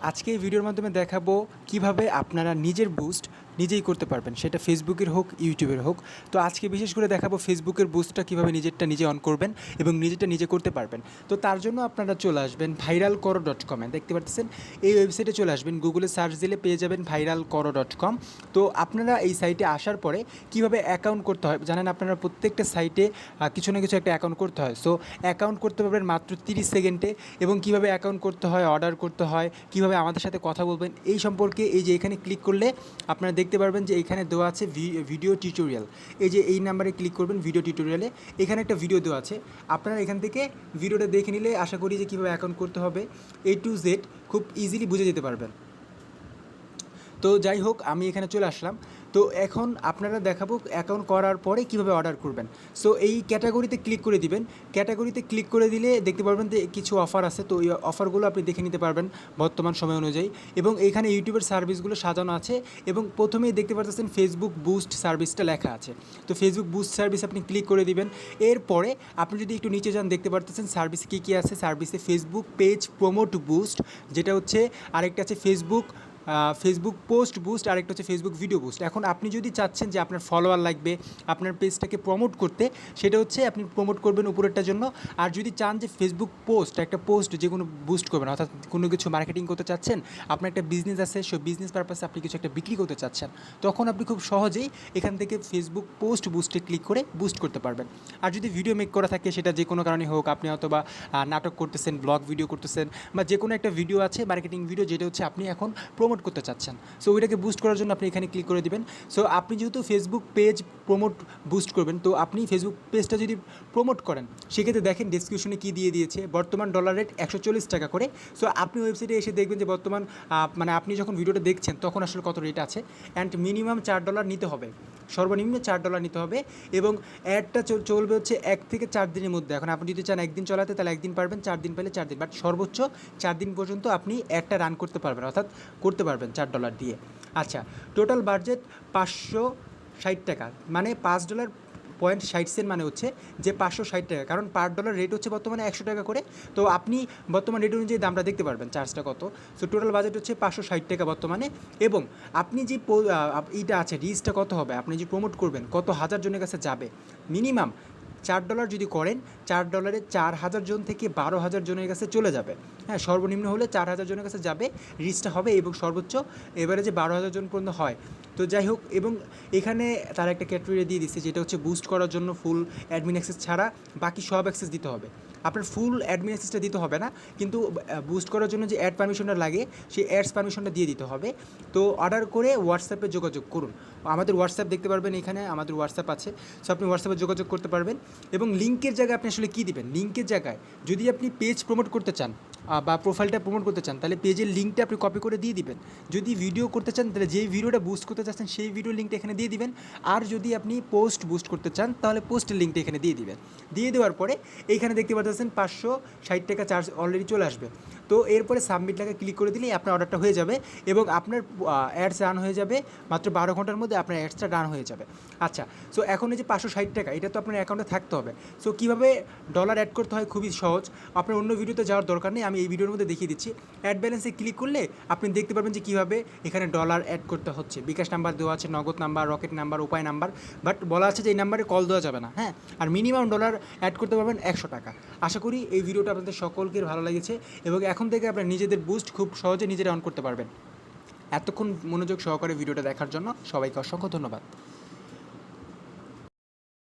আজকে এই ভিডিওর মাধ্যমে দেখাবো কিভাবে আপনারা নিজের বুস্ট নিজেই করতে পারবেন, সেটা ফেসবুকের হোক ইউটিউবের হোক। তো আজকে বিশেষ করে দেখাবো ফেসবুকের বুস্টটা কীভাবে নিজেরটা নিজে অন করবেন এবং নিজেরটা নিজে করতে পারবেন। তো তার জন্য আপনারা চলে আসবেন viralkoro.com-এ, দেখতে পাচ্ছেন এই ওয়েবসাইটে চলে আসবেন, গুগলে সার্চ দিলে পেয়ে যাবেন viralkoro.com। তো আপনারা এই সাইটে আসার পরে কীভাবে অ্যাকাউন্ট করতে হয় জানেন, আপনারা প্রত্যেকটা সাইটে কিছু না কিছু একটা অ্যাকাউন্ট করতে হয়। সো অ্যাকাউন্ট করতে পারবেন মাত্র 30 সেকেন্ডে, এবং কীভাবে অ্যাকাউন্ট করতে হয়, অর্ডার করতে হয়, কীভাবে আমাদের সাথে কথা বলবেন এই সম্পর্কে এই যে এখানে ক্লিক করলে আপনারা দেখতে পারবেন যে এখানে দেওয়া আছে ভিডিও টিউটোরিয়াল। এই যে এই নাম্বারে ক্লিক করবেন ভিডিও টিউটোরিয়ালে, এখানে একটা ভিডিও দেওয়া আছে। আপনারা এখান থেকে ভিডিওটা দেখে নিলে আশা করি যে কীভাবে অ্যাকাউন্ট করতে হবে A to Z খুব ইজিলি বুঝে যেতে পারবেন। তো যাই হোক, আমি এখানে চলে আসলাম। তো এখন আপনারা দেখাবো অ্যাকাউন্ট করার পরে কীভাবে অর্ডার করবেন। সো এই ক্যাটাগরিতে ক্লিক করে দিবেন। ক্যাটাগরিতে ক্লিক করে দিলে দেখতে পারবেন যে কিছু অফার আছে, তো এই অফারগুলো আপনি দেখে নিতে পারবেন বর্তমান সময় অনুযায়ী। এবং এখানে ইউটিউবের সার্ভিসগুলো সাজানো আছে, এবং প্রথমেই দেখতে পাচ্ছেন ফেসবুক বুস্ট সার্ভিসটা লেখা আছে। তো ফেসবুক বুস্ট সার্ভিস আপনি ক্লিক করে দিবেন। এরপরে আপনি যদি একটু নিচে যান দেখতে পাচ্ছেন সার্ভিসে কী কী আছে। সার্ভিসে ফেসবুক পেজ প্রমোট বুস্ট, যেটা হচ্ছে, আরেকটা আছে ফেসবুক পোস্ট বুস্ট, আরেকটা হচ্ছে ফেসবুক ভিডিও বুস্ট। এখন আপনি যদি চাচ্ছেন যে আপনার ফলোয়ার লাগবে আপনার পেজটাকে প্রমোট করতে, সেটা হচ্ছে আপনি প্রমোট করবেন উপরেরটার জন্য। আর যদি চান যে ফেসবুক পোস্ট, একটা পোস্ট যে কোনো বুস্ট করবেন, অর্থাৎ কোনো কিছু মার্কেটিং করতে চাচ্ছেন, আপনার একটা বিজনেস আছে, সেই বিজনেস পারপাসে আপনি কিছু একটা বিক্রি করতে চাচ্ছেন, তখন আপনি খুব সহজেই এখান থেকে ফেসবুক পোস্ট বুস্টে ক্লিক করে বুস্ট করতে পারবেন। আর যদি ভিডিও মেক করা থাকে, সেটা যে কোনো কারণে হোক, আপনি অথবা নাটক করতেছেন, ব্লগ ভিডিও করতেছেন, বা যে কোনো একটা ভিডিও আছে মার্কেটিং ভিডিও, যেটা হচ্ছে আপনি এখন প্রমোট করতে চাচ্ছেন, সো ওইটাকে বুস্ট করার জন্য আপনি এখানে ক্লিক করে দিবেন। সো আপনি যেহেতু ফেসবুক পেজ প্রমোট বুস্ট করবেন, তো আপনি ফেসবুক পেজটা যদি প্রমোট করেন, সেক্ষেত্রে দেখেন ডেসক্রিপশনে কী দিয়ে দিয়েছে, বর্তমান ডলার রেট 140 টাকা করে। সো আপনি ওয়েবসাইটে এসে দেখবেন যে বর্তমান মানে আপনি যখন ভিডিওটা দেখছেন তখন আসলে কত রেট আছে। অ্যান্ড মিনিমাম $4 নিতে হবে, সর্বনিম্ন $4 নিতে হবে। এবং অ্যাডটা চলবে হচ্ছে 1 থেকে 4 দিনের মধ্যে। এখন আপনি যদি চান একদিন চলাতে, তাহলে একদিন পারবেন, 4 দিন পেলে 4 দিন, বাট সর্বোচ্চ 4 দিন পর্যন্ত আপনি অ্যাডটা রান করতে পারবেন, অর্থাৎ করতে পারবেন $4 দিয়ে। আচ্ছা, টোটাল বাজেট 560 টাকা, মানে $5.60 মানে হচ্ছে যে 560 টাকা, কারণ পার ডলার রেট হচ্ছে বর্তমানে 100 টাকা করে। তো আপনি বর্তমান রেট অনুযায়ী দামটা দেখতে পারবেন চার্জটা কত। সো টোটাল বাজেট হচ্ছে 560 টাকা বর্তমানে। এবং আপনি যে এইটা আছে রিচটা কত হবে, আপনি যে প্রমোট করবেন কত হাজার জনের কাছে যাবে, মিনিমাম $4 যদি করেন, $4 4,000 জন থেকে 12,000 জনের কাছে চলে যাবে। হ্যাঁ, সর্বনিম্ন হলে 4,000 জনের কাছে যাবে, রিচটা হবে, এবং সর্বোচ্চ এভারেজে 12,000 জন পর্যন্ত হয়। তো যাই হোক, এবং এখানে তারা একটা ক্যাটাগরি দিয়ে দিচ্ছে, যেটা হচ্ছে বুস্ট করার জন্য ফুল অ্যাডমিন অ্যাক্সেস ছাড়া বাকি সব অ্যাক্সেস দিতে হবে। আপনার ফুল অ্যাডমিন অ্যাক্সেসটা দিতে হবে না, কিন্তু বুস্ট করার জন্য যে অ্যাড পারমিশনটা লাগে, সেই অ্যাডস পারমিশনটা দিয়ে দিতে হবে। তো অর্ডার করে হোয়াটসঅ্যাপে যোগাযোগ করুন। আমাদের হোয়াটসঅ্যাপ দেখতে পারবেন, এখানে আমাদের হোয়াটসঅ্যাপ আছে। সো আপনি হোয়াটসঅ্যাপে যোগাযোগ করতে পারবেন। এবং লিঙ্কের জায়গায় আপনি আসলে কী দিবেন, লিঙ্কের জায়গায় যদি আপনি পেজ প্রমোট করতে চান বা প্রোফাইলটা প্রমোট করতে চান, তাহলে পেজের লিঙ্কটা আপনি কপি করে দিয়ে দিবেন। যদি ভিডিও করতে চান, তাহলে যেই ভিডিওটা বুস্ট করতে চাচ্ছেন সেই ভিডিওর লিঙ্কটা এখানে দিয়ে দিবেন। আর যদি আপনি পোস্ট বুস্ট করতে চান, তাহলে পোস্টের লিঙ্কটা এখানে দিয়ে দিবেন। দিয়ে দেওয়ার পরে এইখানে দেখতে পাচ্ছেন 560 টাকা চার্জ অলরেডি চলে আসবে। তো এরপরে সাবমিট লেখা ক্লিক করে দিলেই আপনার অর্ডারটা হয়ে যাবে, এবং আপনার অ্যাডস রান হয়ে যাবে মাত্র 12 ঘন্টার মধ্যে, আপনার অ্যাডসটা রান হয়ে যাবে। আচ্ছা, সো এখন এই যে 560 টাকা, এটা তো আপনার অ্যাকাউন্টে থাকতে হবে। সো কীভাবে ডলার অ্যাড করতে হয়, খুবই সহজ। আপনার অন্য ভিডিওতে যাওয়ার দরকার নেই, আমি এই ভিডিওর মধ্যে দেখিয়ে দিচ্ছি। অ্যাড ব্যালেন্সে ক্লিক করলে আপনি দেখতে পারবেন যে কীভাবে এখানে ডলার অ্যাড করতে হচ্ছে। বিকাশ নাম্বার দেওয়া আছে, নগদ নাম্বার, রকেট নাম্বার, উপায় নাম্বার, বাট বলা আছে যে এই নাম্বারে কল দেওয়া যাবে না। হ্যাঁ, আর মিনিমাম ডলার অ্যাড করতে পারবেন 100 টাকা। আশা করি এই ভিডিওটা আপনাদের সকলকে ভালো লেগেছে, এবং এখন থেকে আপনার নিজেদের বুস্ট খুব সহজে নিজেরা অন করতে পারবেন। এতক্ষণ মনোযোগ সহকারে ভিডিওটা দেখার জন্য সবাইকে অসংখ্য ধন্যবাদ।